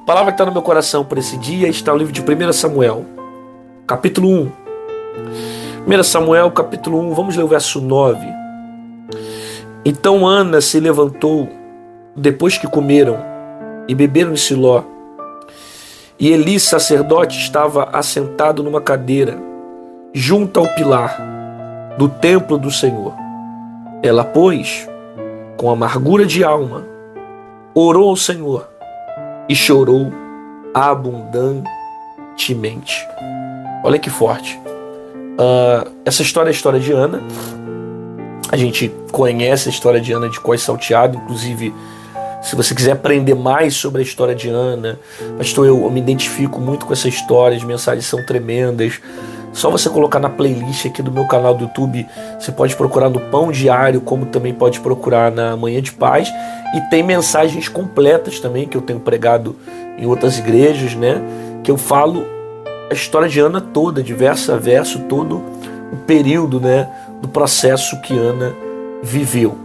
A palavra que está no meu coração para esse dia está no livro de 1 Samuel, capítulo 1. 1 Samuel, capítulo 1, vamos ler o verso 9. Então Ana se levantou depois que comeram e beberam em Siló. E Eli, sacerdote, estava assentado numa cadeira junto ao pilar do templo do Senhor. Ela, pois, com amargura de alma, orou ao Senhor e chorou abundantemente. Olha que forte. Essa história é a história de Ana. A gente conhece a história de Ana de cós salteado. Inclusive, se você quiser aprender mais sobre a história de Ana, pastor, eu me identifico muito com essa história. As mensagens são tremendas. Só você colocar na playlist aqui do meu canal do YouTube. Você pode procurar no Pão Diário, como também pode procurar na Manhã de Paz. E tem mensagens completas também que eu tenho pregado em outras igrejas, né? Que eu falo a história de Ana toda, de verso a verso, todo o período, né, do processo que Ana viveu.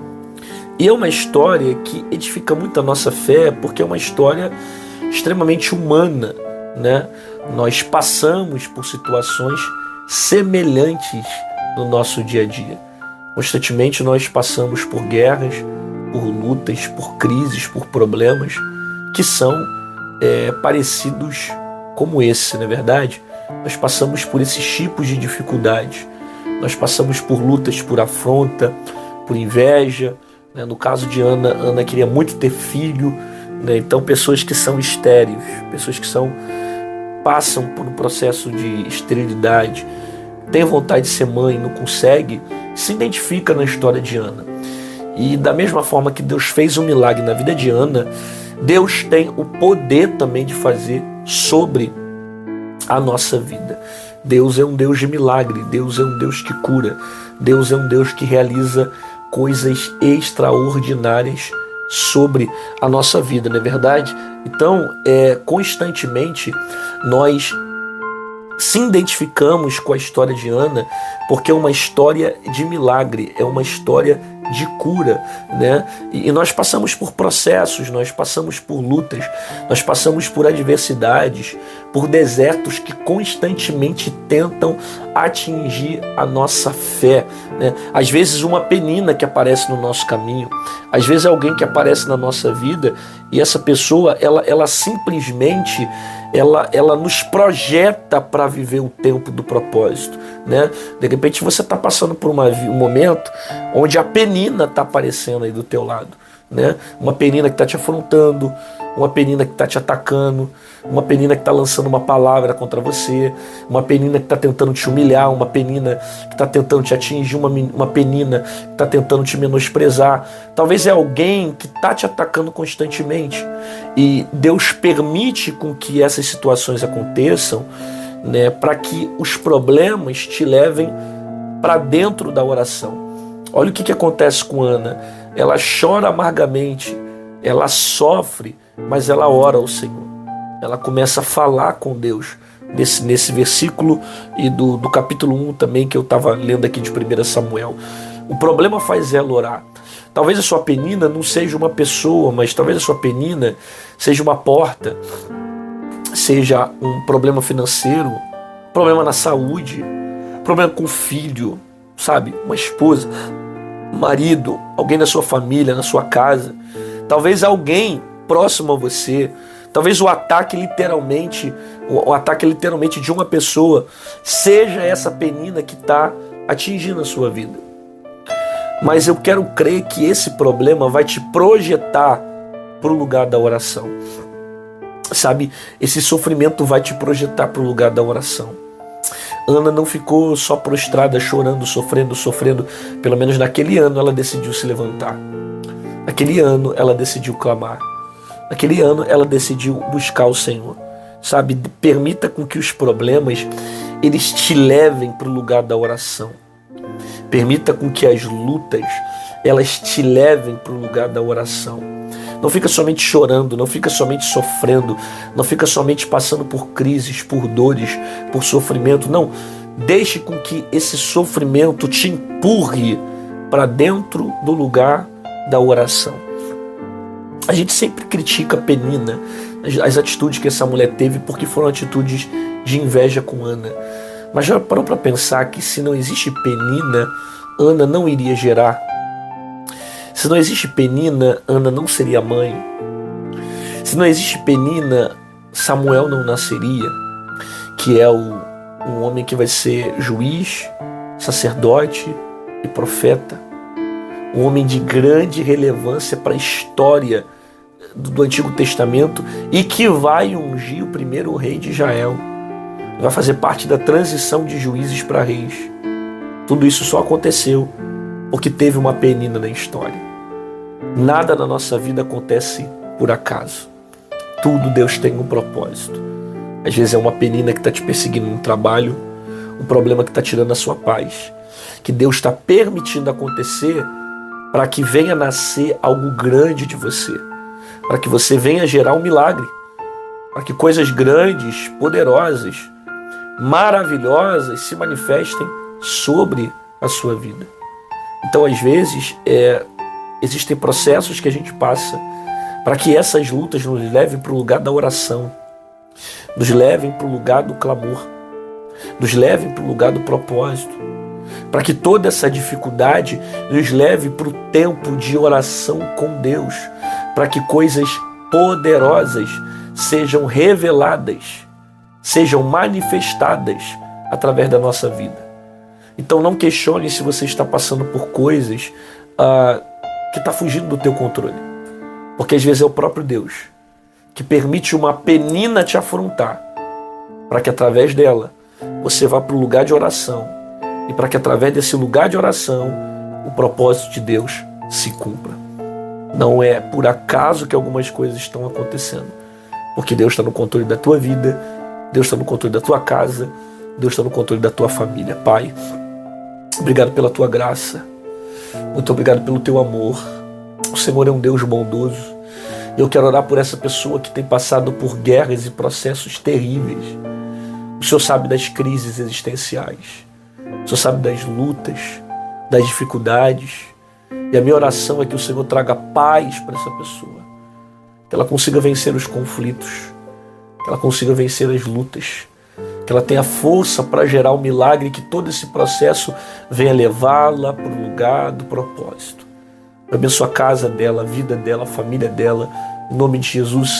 E é uma história que edifica muito a nossa fé, porque é uma história extremamente humana, né? Nós passamos por situações semelhantes no nosso dia a dia. Constantemente nós passamos por guerras, por lutas, por crises, por problemas que são parecidos como esse, não é verdade? Nós passamos por esses tipos de dificuldades. Nós passamos por lutas, por afronta, por inveja, né? No caso de Ana, Ana queria muito ter filho, né? Então pessoas que são estéreis, pessoas que passam por um processo de esterilidade, tem vontade de ser mãe, não consegue, se identifica na história de Ana. E da mesma forma que Deus fez um milagre na vida de Ana, Deus tem o poder também de fazer sobre a nossa vida. Deus é um Deus de milagre, Deus é um Deus que cura, Deus é um Deus que realiza coisas extraordinárias sobre a nossa vida, não é verdade? Então, constantemente nós se identificamos com a história de Ana, porque é uma história de milagre, é uma história de cura, né? E nós passamos por processos, nós passamos por lutas, nós passamos por adversidades, por desertos que constantemente tentam atingir a nossa fé, né? Às vezes uma penina que aparece no nosso caminho, às vezes alguém que aparece na nossa vida e essa pessoa, ela simplesmente ela nos projeta para viver o tempo do propósito, né? De repente você está passando por um momento onde a penina está aparecendo aí do teu lado, né? Uma penina que está te afrontando, uma penina que está te atacando, uma penina que está lançando uma palavra contra você, uma penina que está tentando te humilhar, uma penina que está tentando te atingir, uma penina que está tentando te menosprezar. Talvez é alguém que está te atacando constantemente e Deus permite com que essas situações aconteçam, né, para que os problemas te levem para dentro da oração. Olha o que acontece com Ana. Ela chora amargamente, ela sofre, mas ela ora ao Senhor. Ela começa a falar com Deus. Nesse versículo e do capítulo 1 também, que eu estava lendo aqui de 1 Samuel. O problema faz ela orar. Talvez a sua penina não seja uma pessoa, mas talvez a sua penina seja uma porta, seja um problema financeiro, problema na saúde, problema com o filho, sabe? Uma esposa, marido, alguém da sua família, na sua casa. Talvez alguém próximo a você. Talvez o ataque literalmente de uma pessoa seja essa penina que está atingindo a sua vida. Mas eu quero crer que esse problema vai te projetar para o lugar da oração. Sabe, esse sofrimento vai te projetar para o lugar da oração. Ana não ficou só prostrada, chorando, sofrendo. Pelo menos naquele ano ela decidiu se levantar. Naquele ano ela decidiu clamar. Naquele ano ela decidiu buscar o Senhor. Sabe, permita com que os problemas eles te levem para o lugar da oração. Permita com que as lutas elas te levem para o lugar da oração. Não fica somente chorando, não fica somente sofrendo, não fica somente passando por crises, por dores, por sofrimento. Não, deixe com que esse sofrimento te empurre para dentro do lugar da oração. A gente sempre critica a penina, as atitudes que essa mulher teve, porque foram atitudes de inveja com Ana. Mas já parou para pensar que se não existe Penina, Ana não iria gerar? Se não existe Penina, Ana não seria mãe? Se não existe Penina, Samuel não nasceria, que é um homem que vai ser juiz, sacerdote e profeta. Um homem de grande relevância para a história do Antigo Testamento e que vai ungir o primeiro rei de Israel. Vai fazer parte da transição de juízes para reis. Tudo isso só aconteceu porque teve uma Penina na história. Nada na nossa vida acontece por acaso. Tudo Deus tem um propósito. Às vezes é uma Penina que está te perseguindo no trabalho, um problema que está tirando a sua paz, que Deus está permitindo acontecer para que venha nascer algo grande de você, para que você venha gerar um milagre, para que coisas grandes, poderosas, maravilhosas se manifestem sobre a sua vida. Então, às vezes, existem processos que a gente passa para que essas lutas nos levem para o lugar da oração, nos levem para o lugar do clamor, nos levem para o lugar do propósito, para que toda essa dificuldade nos leve para o tempo de oração com Deus, para que coisas poderosas sejam reveladas, sejam manifestadas através da nossa vida. Então não questione se você está passando por coisas que está fugindo do teu controle, porque às vezes é o próprio Deus que permite uma Penina te afrontar, para que através dela você vá para o lugar de oração, e para que através desse lugar de oração o propósito de Deus se cumpra. Não é por acaso que algumas coisas estão acontecendo, porque Deus está no controle da tua vida, Deus está no controle da tua casa, Deus está no controle da tua família. Pai, obrigado pela tua graça, muito obrigado pelo teu amor. O Senhor é um Deus bondoso. Eu quero orar por essa pessoa que tem passado por guerras e processos terríveis. O Senhor sabe das crises existenciais, o Senhor sabe das lutas, das dificuldades. E a minha oração é que o Senhor traga paz para essa pessoa, que ela consiga vencer os conflitos, que ela consiga vencer as lutas, que ela tenha força para gerar o milagre, que todo esse processo venha levá-la para o lugar do propósito. Eu abençoo a casa dela, a vida dela, a família dela, em nome de Jesus.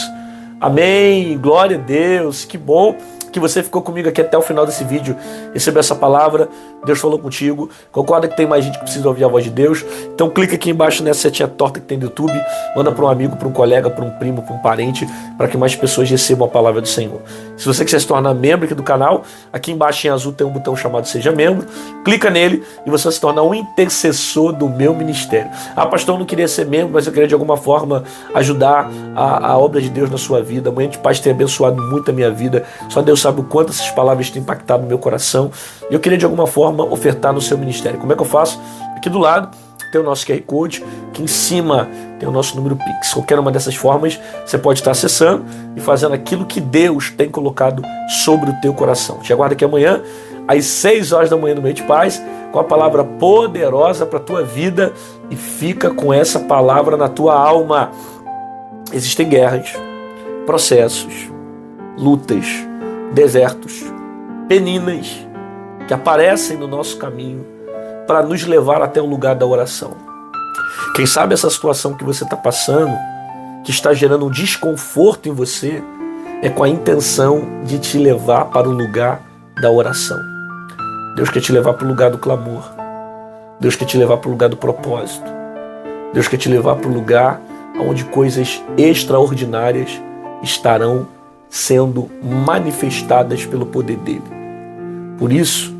Amém, glória a Deus. Que bom que você ficou comigo aqui até o final desse vídeo, recebeu essa palavra, Deus falou contigo. Concorda que tem mais gente que precisa ouvir a voz de Deus? Então clica aqui embaixo nessa setinha torta que tem no YouTube, manda para um amigo, para um colega, para um primo, para um parente, para que mais pessoas recebam a palavra do Senhor. Se você quiser se tornar membro aqui do canal, aqui embaixo em azul tem um botão chamado Seja Membro, clica nele e você vai se tornar um intercessor do meu ministério. Ah, pastor, eu não queria ser membro, mas eu queria de alguma forma ajudar a obra de Deus na sua vida. A Manhã de Paz tem abençoado muito a minha vida, só Deus sabe o quanto essas palavras têm impactado no meu coração, e eu queria de alguma forma ofertar no seu ministério. Como é que eu faço? Aqui do lado tem o nosso QR Code, aqui em cima tem o nosso número Pix. Qualquer uma dessas formas você pode estar acessando e fazendo aquilo que Deus tem colocado sobre o teu coração. Te aguardo aqui amanhã às 6 horas da manhã no Manhã de Paz, com a palavra poderosa para a tua vida, e fica com essa palavra na tua alma. Existem guerras, processos, lutas, desertos, peninas que aparecem no nosso caminho para nos levar até o lugar da oração. Quem sabe essa situação que você está passando, que está gerando um desconforto em você, é com a intenção de te levar para o lugar da oração. Deus quer te levar para o lugar do clamor. Deus quer te levar para o lugar do propósito. Deus quer te levar para o lugar onde coisas extraordinárias estarão sendo manifestadas pelo poder dele. Por isso,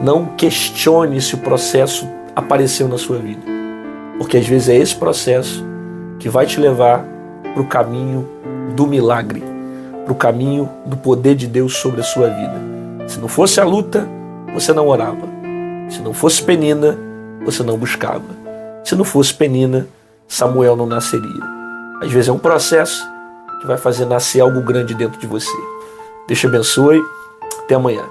não questione se o processo apareceu na sua vida, porque às vezes é esse processo que vai te levar para o caminho do milagre, para o caminho do poder de Deus sobre a sua vida. Se não fosse a luta, você não orava. Se não fosse Penina, você não buscava. Se não fosse Penina, Samuel não nasceria. Às vezes é um processo que vai fazer nascer algo grande dentro de você. Deus te abençoe. Até amanhã.